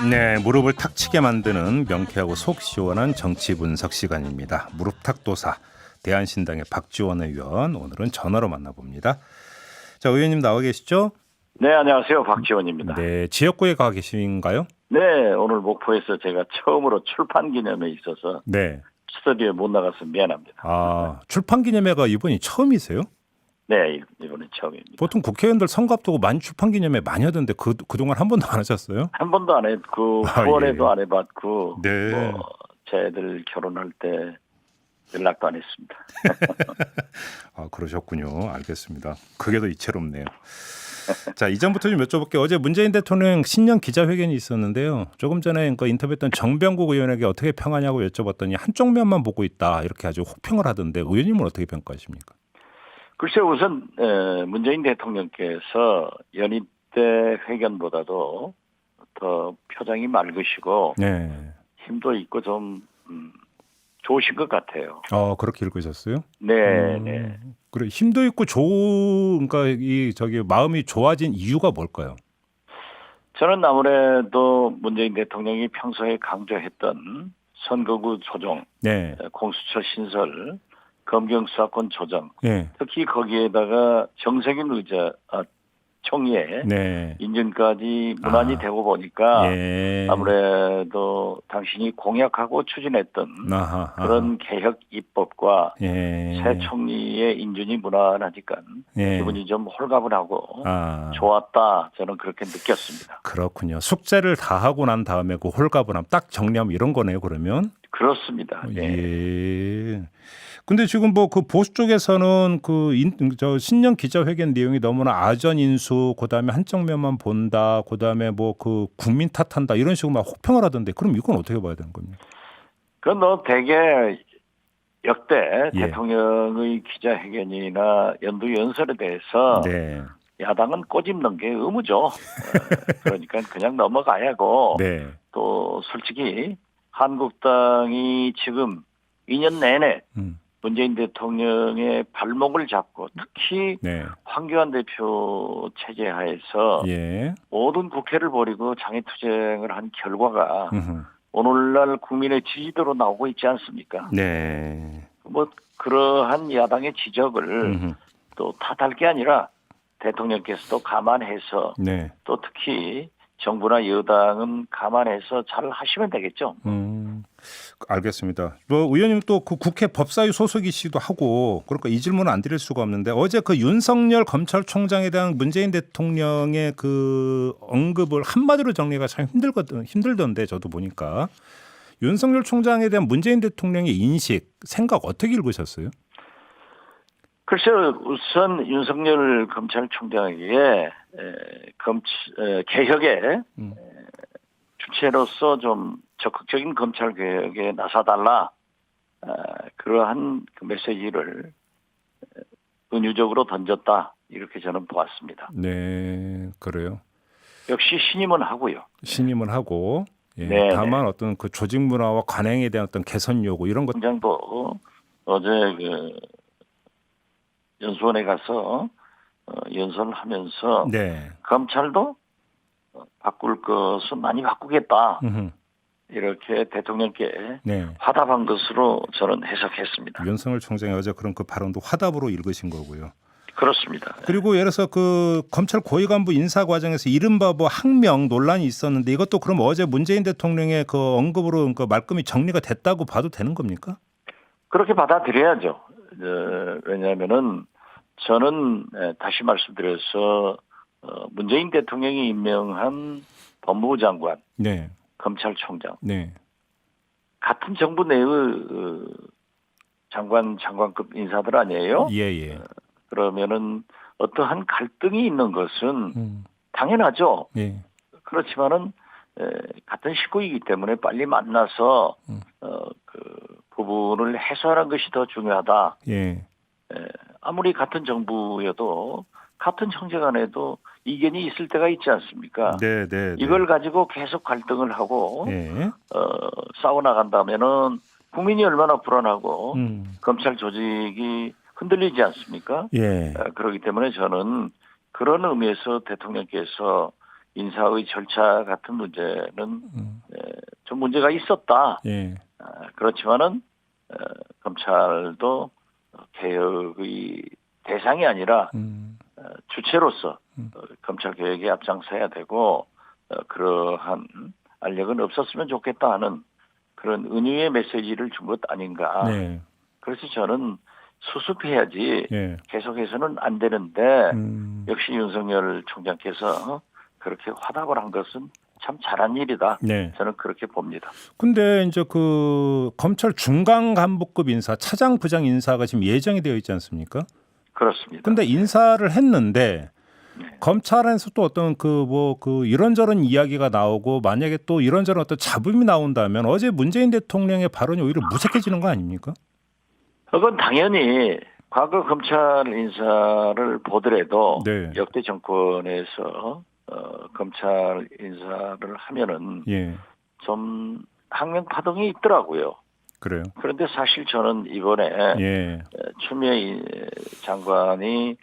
네, 무릎을 탁 치게 만드는 명쾌하고 속 시원한 정치 분석 시간입니다. 무릎탁도사 대한신당의 박지원 의원, 오늘은 전화로 만나봅니다. 자, 의원님 나와 계시죠? 네, 안녕하세요. 박지원입니다. 네, 지역구에 가 계신가요? 네, 오늘 목포에서 제가 처음으로 출판 기념회에 있어서 네. 스터디오에 못 나가서 미안합니다. 아, 출판 기념회가 이번이 처음이세요? 네, 이번엔 처음입니다. 보통 국회의원들 선거 앞두고 많이 출판 기념회 많이 하던데 그동안 한 번도 안 하셨어요? 한 번도 안 했고, 아, 9월에도 예. 안 해봤고, 네. 제 애들 결혼할 때 연락도 안 했습니다. 아, 그러셨군요. 알겠습니다. 그게 더 이채롭네요. 자, 이전부터 좀 여쭤볼게요. 어제 문재인 대통령 신년 기자회견이 있었는데요. 조금 전에 인터뷰했던 정병국 의원에게 어떻게 평하냐고 여쭤봤더니 한쪽 면만 보고 있다. 이렇게 아주 혹평을 하던데 의원님은 어떻게 평가하십니까? 글쎄 우선 문재인 대통령께서 연임 때 회견보다도 더 표정이 맑으시고 네. 힘도 있고 좀 좋으신 것 같아요. 그렇게 읽으셨어요? 네, 네. 그래, 힘도 있고 그러니까 마음이 좋아진 이유가 뭘까요? 저는 아무래도 문재인 대통령이 평소에 강조했던 선거구 조정, 네. 공수처 신설, 검경수사권 조정, 네. 특히 거기에다가 정세균 총리의 네. 인준까지 문안이 되고 보니까 예. 아무래도 당신이 공약하고 추진했던 아하. 그런 개혁 입법과 예. 새 총리의 인준이 무난하니까 예. 기분이 좀 홀가분하고 아. 좋았다, 저는 그렇게 느꼈습니다. 그렇군요. 숙제를 다 하고 난 다음에 그 홀가분함 딱 정리하면 이런 거네요, 그러면. 그렇습니다. 네. 예. 근데 지금 뭐 그 보수 쪽에서는 저 신년 기자회견 내용이 너무나 아전 인수, 그다음에 한쪽 면만 본다, 그다음에 뭐 그 국민 탓한다 이런 식으로 막 혹평을 하던데, 그럼 이건 어떻게 봐야 되는 겁니까? 그건 뭐 대개 역대 예. 대통령의 기자회견이나 연두 연설에 대해서 네. 야당은 꼬집는 게 의무죠. 그러니까 그냥 넘어가야 하고 네. 또 솔직히 한국당이 지금 2년 내내 문재인 대통령의 발목을 잡고 특히 네. 황교안 대표 체제 하에서 예. 모든 국회를 버리고 장애투쟁을 한 결과가 음흠. 오늘날 국민의 지지도로 나오고 있지 않습니까? 네. 뭐 그러한 야당의 지적을 음흠. 또 탓할 게 아니라 대통령께서도 감안해서 네. 또 특히 정부나 여당은 감안해서 잘 하시면 되겠죠. 알겠습니다. 뭐 의원님 또 그 국회 법사위 소속이시기도 하고 그러니까 이 질문은 안 드릴 수가 없는데, 어제 그 윤석열 검찰총장에 대한 문재인 대통령의 그 언급을 한마디로 정리가 참 힘들던데 저도 보니까 윤석열 총장에 대한 문재인 대통령의 인식, 생각 어떻게 읽으셨어요? 글쎄요, 우선 윤석열 검찰총장에게 개혁의 주체로서 좀 적극적인 검찰 개혁에 나서달라, 그러한 그 메시지를 은유적으로 던졌다, 이렇게 저는 보았습니다. 네, 그래요. 역시 신임은 하고요. 신임을 하고, 예, 네, 다만 어떤 그 조직 문화와 관행에 대한 어떤 개선 요구 이런 것. 총장도 어제 그 연수원에 가서 연설을 하면서 네. 검찰도 바꿀 것은 많이 바꾸겠다, 음흠. 이렇게 대통령께 네. 화답한 것으로 저는 해석했습니다. 윤석열 총장이 어제 그런 그 발언도 화답으로 읽으신 거고요. 그렇습니다. 그리고 예를 들어서 그 검찰 고위 간부 인사 과정에서 이른바 뭐 항명 논란이 있었는데, 이것도 그럼 어제 문재인 대통령의 그 언급으로 그 말끔히 정리가 됐다고 봐도 되는 겁니까? 그렇게 받아들여야죠. 왜냐하면은 저는 다시 말씀드려서 문재인 대통령이 임명한 법무부 장관, 네. 검찰총장, 네. 같은 정부 내의 장관급 인사들 아니에요? 예. 그러면은 어떠한 갈등이 있는 것은 당연하죠. 예. 그렇지만은 같은 식구이기 때문에 빨리 만나서 그 부분을 해소하는 것이 더 중요하다. 예. 아무리 같은 정부여도 같은 형제간에도 이견이 있을 때가 있지 않습니까? 네. 이걸 가지고 계속 갈등을 하고 예. 싸워 나간다면은 국민이 얼마나 불안하고 검찰 조직이 흔들리지 않습니까? 예. 그렇기 때문에 저는 그런 의미에서 대통령께서 인사의 절차 같은 문제는 좀 문제가 있었다. 예. 그렇지만은 검찰도 개혁의 대상이 아니라 주체로서 검찰 개혁에 앞장서야 되고 그러한 알력은 없었으면 좋겠다 하는 그런 은유의 메시지를 준 것 아닌가. 네. 그래서 저는 수습해야지 예. 계속해서는 안 되는데 역시 윤석열 총장께서 그렇게 화답을 한 것은 참 잘한 일이다. 네. 저는 그렇게 봅니다. 근데 이제 그 검찰 중간 간부급 인사, 차장 부장 인사가 지금 예정이 되어 있지 않습니까? 그렇습니다. 근데 인사를 했는데 네. 검찰에서 또 어떤 그 이런저런 이야기가 나오고 만약에 또 이런저런 어떤 잡음이 나온다면 어제 문재인 대통령의 발언이 오히려 무색해지는 거 아닙니까? 그건 당연히 과거 검찰 인사를 보더라도 네. 역대 정권에서 검찰 인사를 하면은 예. 좀 항명 파동이 있더라고요. 그래요. 그런데 사실 저는 이번에 예. 추미애 장관이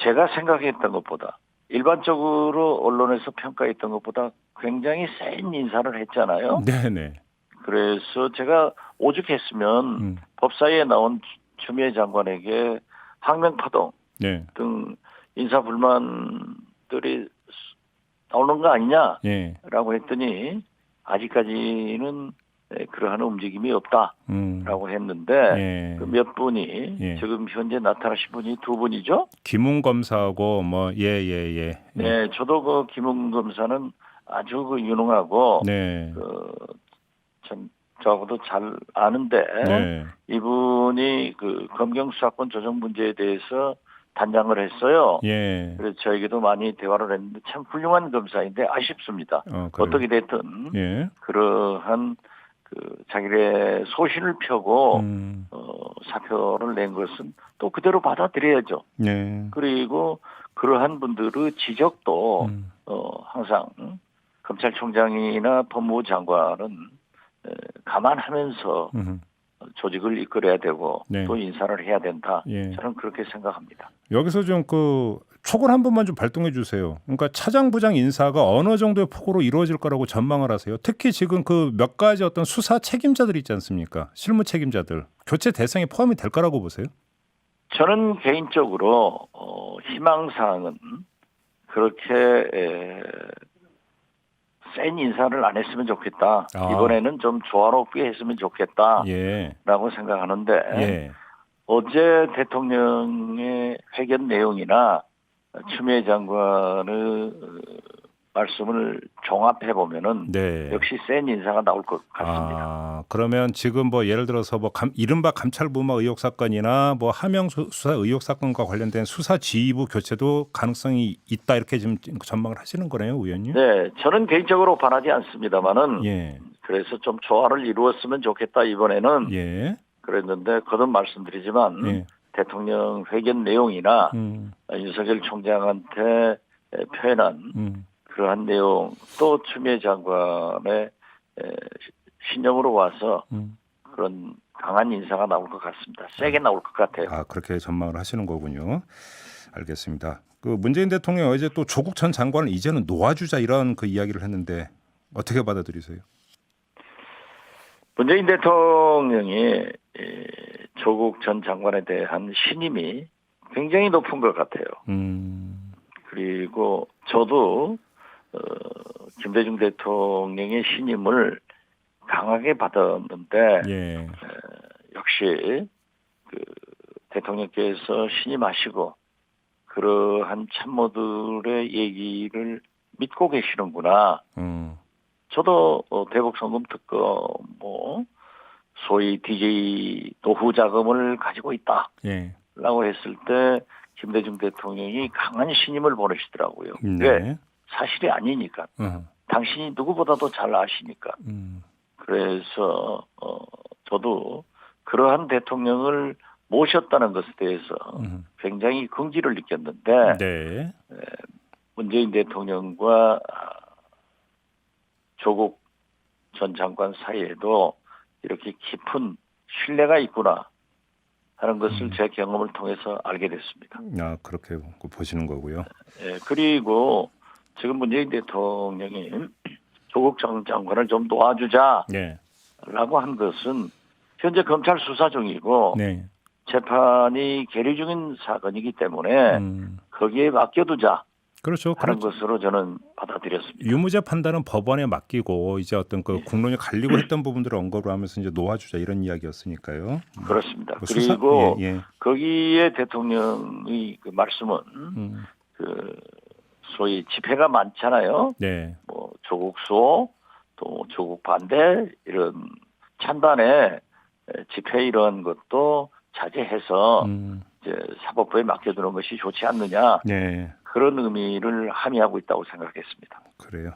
제가 생각했던 것보다 일반적으로 언론에서 평가했던 것보다 굉장히 센 인사를 했잖아요. 네네. 그래서 제가 오죽했으면 법사위에 나온 추미애 장관에게 항명파동 네. 등 인사불만들이 나오는 거 아니냐라고 예. 했더니 아직까지는 그러한 움직임이 없다라고 했는데 예. 그 몇 분이 예. 지금 현재 나타나신 분이 두 분이죠. 김웅 검사하고 뭐 예. 네, 저도 그 김웅 검사는 아주 그 유능하고 네. 참 저하고도 잘 아는데 네. 이분이 그 검경 수사권 조정 문제에 대해서 단장을 했어요. 예. 그래서 저에게도 많이 대화를 했는데 참 훌륭한 검사인데 아쉽습니다. 그래요. 어떻게 됐든 예. 그러한 그 자기의 소신을 펴고 사표를 낸 것은 또 그대로 받아들여야죠. 네. 그리고 그러한 분들의 지적도 항상 검찰총장이나 법무부 장관은 감안하면서 조직을 이끌어야 되고 네. 또 인사를 해야 된다. 예. 저는 그렇게 생각합니다. 여기서 좀 그 촉을 한 번만 좀 발동해 주세요. 그러니까 차장 부장 인사가 어느 정도의 폭으로 이루어질 거라고 전망을 하세요. 특히 지금 그 몇 가지 어떤 수사 책임자들이 있지 않습니까? 실무 책임자들 교체 대상에 포함이 될 거라고 보세요? 저는 개인적으로 희망사항은 그렇게 센 인사를 안 했으면 좋겠다. 이번에는 좀 조화롭게 했으면 좋겠다라고 예. 생각하는데 예. 어제 대통령의 회견 내용이나 추미애 장관의 말씀을 종합해 보면은 네. 역시 센 인사가 나올 것 같습니다. 그러면 지금 뭐 예를 들어서 뭐 이른바 감찰부마 의혹 사건이나 뭐 하명 수사 의혹 사건과 관련된 수사 지휘부 교체도 가능성이 있다 이렇게 지금 전망을 하시는 거네요, 의원님? 네, 저는 개인적으로 바라지 않습니다만은 예. 그래서 좀 조화를 이루었으면 좋겠다 이번에는 예. 그랬는데 거듭 말씀드리지만 예. 대통령 회견 내용이나 윤석열 총장한테 표현한 그러한 내용 또 추미애 장관의 신념으로 와서 그런 강한 인사가 나올 것 같습니다. 세게 나올 것 같아요. 그렇게 전망을 하시는 거군요. 알겠습니다. 그 문재인 대통령 어제 또 조국 전 장관을 이제는 놓아주자 이런 그 이야기를 했는데 어떻게 받아들이세요? 문재인 대통령이 조국 전 장관에 대한 신임이 굉장히 높은 것 같아요. 그리고 저도 김대중 대통령의 신임을 강하게 받았는데 예. 역시 그 대통령께서 신임하시고 그러한 참모들의 얘기를 믿고 계시는구나. 저도 대북 송금 특검 뭐 소위 DJ 노후 자금을 가지고 있다라고 했을 때 김대중 대통령이 강한 신임을 보내시더라고요. 네. 왜? 사실이 아니니까. 당신이 누구보다도 잘 아시니까. 그래서 저도 그러한 대통령을 모셨다는 것에 대해서 굉장히 긍지를 느꼈는데 네. 문재인 대통령과 조국 전 장관 사이에도 이렇게 깊은 신뢰가 있구나 하는 것을 제 경험을 통해서 알게 됐습니다. 그렇게 보시는 거고요. 예, 그리고 지금 문재인 대통령이 조국 전 장관을 좀 도와주자라고 네. 한 것은 현재 검찰 수사 중이고 네. 재판이 계류 중인 사건이기 때문에 거기에 맡겨두자 그렇죠. 하는 것으로 저는 받아들였습니다. 유무죄 판단은 법원에 맡기고 이제 어떤 그 예. 국론이 갈리고 했던 부분들을 언급을 하면서 이제 놓아주자 이런 이야기였으니까요. 그렇습니다. 뭐 그리고 예, 예. 거기에 대통령의 그 말씀은 그 소위 집회가 많잖아요. 네. 뭐 조국 수호, 또 조국 반대 이런 찬반의 집회 이런 것도 자제해서 이제 사법부에 맡겨두는 것이 좋지 않느냐. 네. 그런 의미를 함의하고 있다고 생각했습니다. 그래요.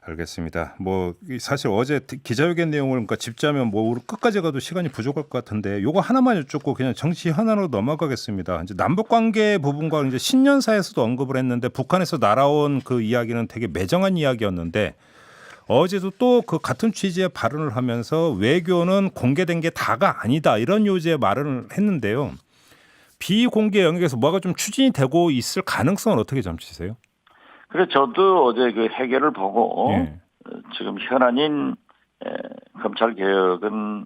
알겠습니다. 뭐 사실 어제 기자회견 내용을 그러니까 짚자면 뭐 끝까지 가도 시간이 부족할 것 같은데 요거 하나만 여쭙고 그냥 정치 하나로 넘어가겠습니다. 이제 남북 관계 부분과 이제 신년사에서도 언급을 했는데 북한에서 날아온 그 이야기는 되게 매정한 이야기였는데 어제도 또 그 같은 취지의 발언을 하면서 외교는 공개된 게 다가 아니다 이런 요지의 말을 했는데요. 비공개 영역에서 뭐가 좀 추진이 되고 있을 가능성은 어떻게 점치세요? 그래서 저도 어제 그 해결을 보고 예. 지금 현안인 검찰 개혁은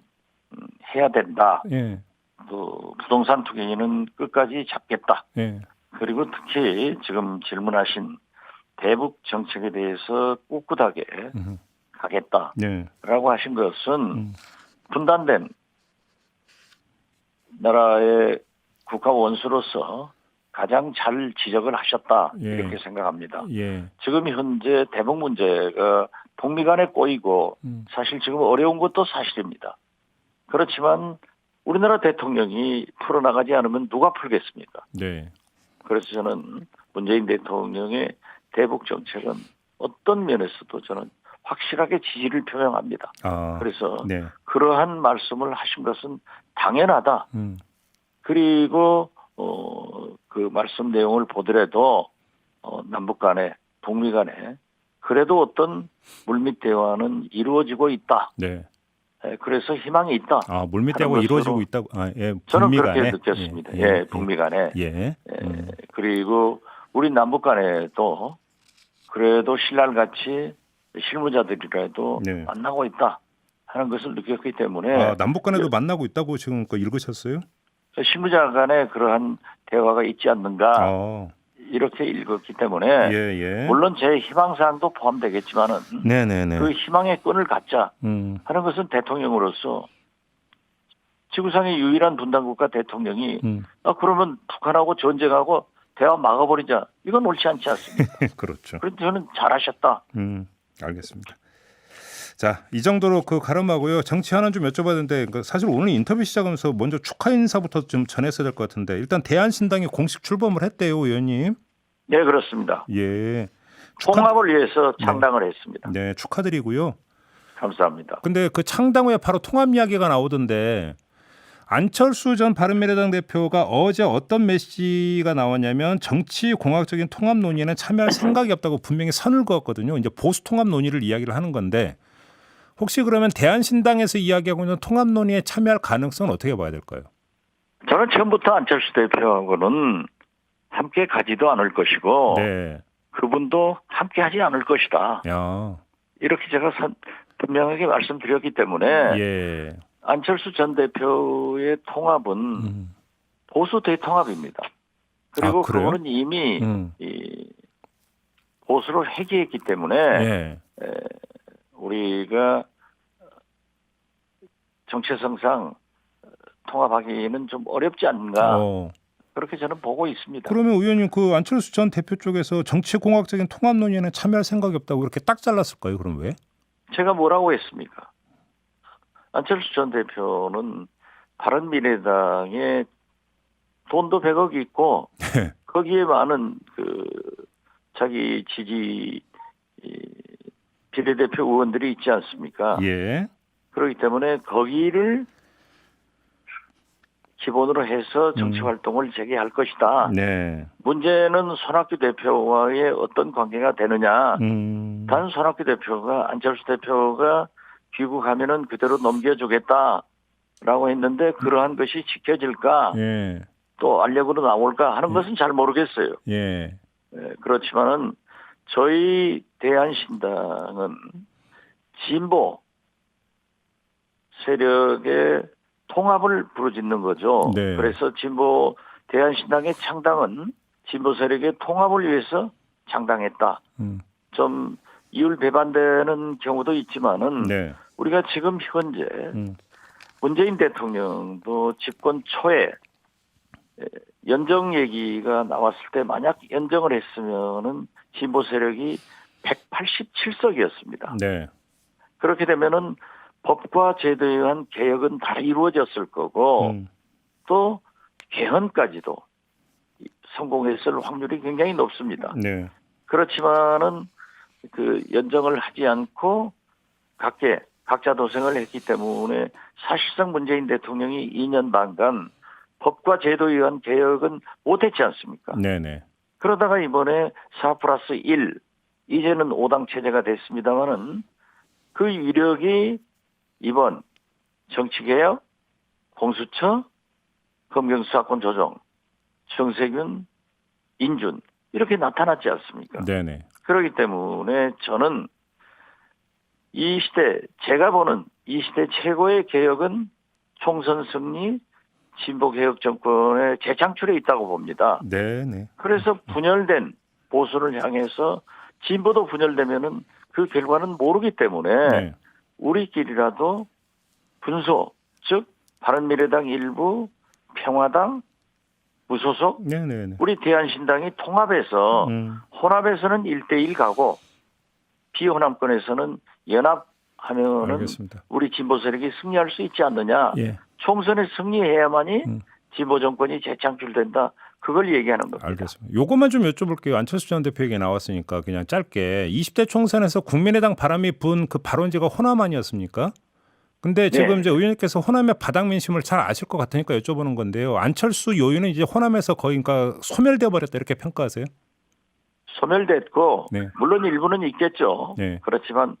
해야 된다. 예. 또 부동산 투기는 끝까지 잡겠다. 예. 그리고 특히 지금 질문하신 대북 정책에 대해서 꿋꿋하게 가겠다라고 네. 하신 것은 분단된 나라의 국가 원수로서 가장 잘 지적을 하셨다 예. 이렇게 생각합니다. 예. 지금 현재 대북 문제가 북미 간에 꼬이고 사실 지금 어려운 것도 사실입니다. 그렇지만 우리나라 대통령이 풀어나가지 않으면 누가 풀겠습니까? 네. 그래서 저는 문재인 대통령의 대북 정책은 어떤 면에서도 저는 확실하게 지지를 표명합니다. 그래서 네. 그러한 말씀을 하신 것은 당연하다. 그리고 그 말씀 내용을 보더라도 남북 간에 북미 간에 그래도 어떤 물밑 대화는 이루어지고 있다. 네. 그래서 희망이 있다. 물밑 대화가 이루어지고 있다고. 예. 저는 북미 그렇게 간에. 느꼈습니다. 예. 북미 간에. 예. 그리고 우리 남북 간에도 그래도 신랄같이 실무자들이라도 네. 만나고 있다 하는 것을 느꼈기 때문에 남북 간에도 만나고 있다고 지금 그 읽으셨어요? 실무자 간에 그러한 대화가 있지 않는가 이렇게 읽었기 때문에 예. 물론 제 희망사항도 포함되겠지만은 네네네. 그 희망의 끈을 갖자 하는 것은 대통령으로서 지구상의 유일한 분단국가 대통령이 그러면 북한하고 전쟁하고 대화 막아버리자 이건 옳지 않지 않습니까? 그렇죠. 그런데 저는 잘하셨다. 알겠습니다. 자, 이 정도로 그 가름하고요. 정치 하나 좀 여쭤봤는데 사실 오늘 인터뷰 시작하면서 먼저 축하 인사부터 좀 전했어야 될 것 같은데 일단 대한신당이 공식 출범을 했대요, 의원님. 네, 그렇습니다. 예. 통합을 위해서 창당을 했습니다. 네, 축하드리고요. 감사합니다. 근데 그 창당 후에 바로 통합 이야기가 나오던데 안철수 전 바른미래당 대표가 어제 어떤 메시지가 나왔냐면 정치 공학적인 통합 논의에는 참여할 생각이 없다고 분명히 선을 그었거든요. 이제 보수 통합 논의를 이야기를 하는 건데 혹시 그러면 대한신당에서 이야기하고 있는 통합 논의에 참여할 가능성은 어떻게 봐야 될까요? 저는 처음부터 안철수 대표하고는 함께 가지도 않을 것이고 네. 그분도 함께 하지 않을 것이다. 이렇게 제가 분명하게 말씀드렸기 때문에 예. 안철수 전 대표의 통합은 보수 대통합입니다. 그리고 그분은 이미 이 보수를 해기했기 때문에 우리가 정체성상 통합하기는 좀 어렵지 않는가 그렇게 저는 보고 있습니다. 그러면 의원님 그 안철수 전 대표 쪽에서 정치공학적인 통합 논의에는 참여할 생각이 없다고 이렇게 딱 잘랐을까요? 그럼 왜? 제가 뭐라고 했습니까? 안철수 전 대표는 바른미래당에 돈도 100억 있고 거기에 많은 그 자기 지지 비례대표 의원들이 있지 않습니까? 예. 그렇기 때문에 거기를 기본으로 해서 정치 활동을 재개할 것이다. 네. 문제는 손학규 대표와의 어떤 관계가 되느냐. 단 손학규 대표가 안철수 대표가 귀국하면은 그대로 넘겨주겠다라고 했는데 그러한 것이 지켜질까? 또 알력으로 나올까 하는 것은 잘 모르겠어요. 그렇지만은 저희 대한신당은 진보 세력의 통합을 부르짖는 거죠. 네. 그래서 진보 대한신당의 창당은 진보 세력의 통합을 위해서 창당했다. 좀 이율 배반되는 경우도 있지만은 네. 우리가 지금 현재 문재인 대통령도 집권 초에 연정 얘기가 나왔을 때 만약 연정을 했으면은 진보 세력이 187석이었습니다. 네. 그렇게 되면은 법과 제도에 의한 개혁은 다 이루어졌을 거고 또 개헌까지도 성공했을 확률이 굉장히 높습니다. 네. 그렇지만은 그 연정을 하지 않고 각자 도생을 했기 때문에 사실상 문재인 대통령이 2년 반간 법과 제도에 의한 개혁은 못했지 않습니까? 네네. 그러다가 이번에 4+1 이제는 5당 체제가 됐습니다마는 그 위력이 이번 정치개혁, 공수처, 검경수사권 조정, 정세균, 인준 이렇게 나타났지 않습니까? 네네. 그렇기 때문에 저는 이 시대 제가 보는 이 시대 최고의 개혁은 총선 승리, 진보개혁 정권의 재창출에 있다고 봅니다. 네네. 그래서 분열된 보수를 향해서 진보도 분열되면은 그 결과는 모르기 때문에 네. 우리끼리라도 분소, 즉 바른미래당 일부, 평화당, 무소속, 네네네. 우리 대한신당이 통합해서 혼합에서는 1대1 가고 비혼합권에서는 연합하면은 알겠습니다. 우리 진보 세력이 승리할 수 있지 않느냐. 예. 총선에 승리해야만이 진보 정권이 재창출된다. 그걸 얘기하는 겁니다. 알겠습니다. 요것만 좀 여쭤볼게요. 안철수 전 대표 얘기 나왔으니까 그냥 짧게 20대 총선에서 국민의당 바람이 분 그 발언지가 호남 아니었습니까? 근데 지금 네. 이제 의원님께서 호남의 바닥 민심을 잘 아실 것 같으니까 여쭤보는 건데요. 안철수 요인은 이제 호남에서 거의 그러니까 소멸돼 버렸다 이렇게 평가하세요? 소멸됐고 네. 물론 일부는 있겠죠. 네. 그렇지만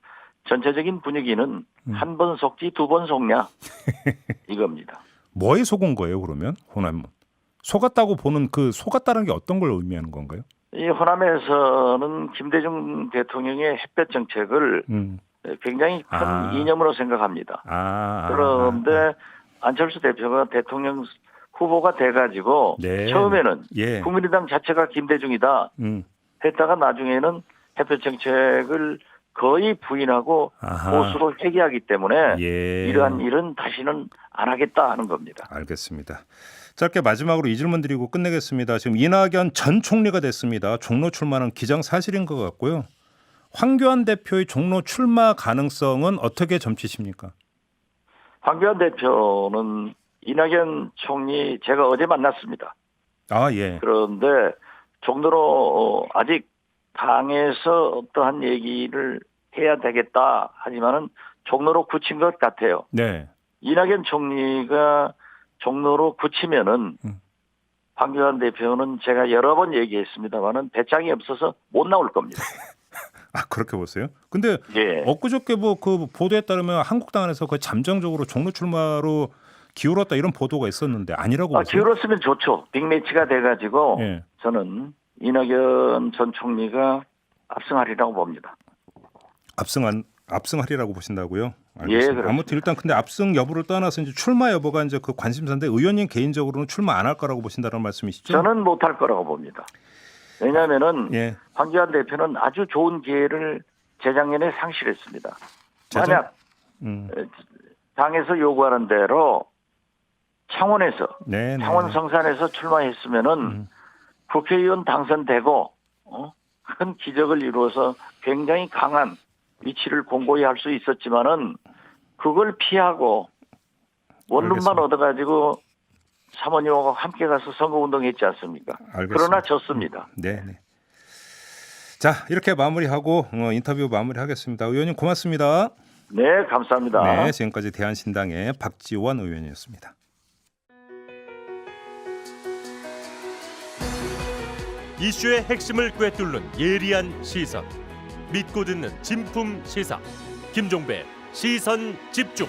전체적인 분위기는 한 번 속지 두 번 속냐 이겁니다. 뭐에 속은 거예요, 그러면? 호남은? 속았다고 보는 그 속았다는 게 어떤 걸 의미하는 건가요? 이 호남에서는 김대중 대통령의 햇볕 정책을 굉장히 큰 이념으로 생각합니다. 그런데 안철수 대표가 대통령 후보가 돼가지고 네. 처음에는 예. 국민의당 자체가 김대중이다 했다가 나중에는 햇볕 정책을 거의 부인하고 보수로 회귀하기 때문에 예. 이러한 일은 다시는 안 하겠다 하는 겁니다. 알겠습니다. 짧게 마지막으로 이 질문 드리고 끝내겠습니다. 지금 이낙연 전 총리가 됐습니다. 종로 출마는 기정사실인 것 같고요. 황교안 대표의 종로 출마 가능성은 어떻게 점치십니까? 황교안 대표는 이낙연 총리 제가 어제 만났습니다. 아, 예. 그런데 종로로 아직 당에서 어떠한 얘기를 해야 되겠다 하지만은 종로로 굳힌 것 같아요. 네. 이낙연 총리가 종로로 굳히면은 황교안 대표는 제가 여러 번 얘기했습니다만은 배짱이 없어서 못 나올 겁니다. 아, 그렇게 보세요? 근데 예. 엊그저께 뭐 그 보도에 따르면 한국당 안에서 거의 잠정적으로 종로 출마로 기울었다 이런 보도가 있었는데 아니라고 보세요? 기울었으면 좋죠. 빅매치가 돼가지고 예. 저는 이낙연 전 총리가 압승하리라고 봅니다. 압승하리라고 보신다고요? 예, 알겠습니다. 아무튼 일단 근데 압승 여부를 떠나서 이제 출마 여부가 이제 그 관심사인데 의원님 개인적으로는 출마 안 할 거라고 보신다는 말씀이시죠? 저는 못할 거라고 봅니다. 왜냐하면은 예. 황교안 대표는 아주 좋은 기회를 재작년에 상실했습니다. 만약 당에서 요구하는 대로 창원에서 네, 창원 성산에서 출마했으면은 국회의원 당선되고 큰 기적을 이루어서 굉장히 강한 위치를 공고히 할 수 있었지만은 그걸 피하고 원룸만 알겠습니다. 얻어가지고 사모님하고 함께 가서 선거운동했지 않습니까? 알겠습니다. 그러나 졌습니다. 네. 자, 이렇게 마무리하고 인터뷰 마무리하겠습니다. 의원님 고맙습니다. 네, 감사합니다. 네, 지금까지 대한신당의 박지원 의원이었습니다. 이슈의 핵심을 꿰뚫는 예리한 시선, 믿고 듣는 진품 시사 김종배 시선 집중.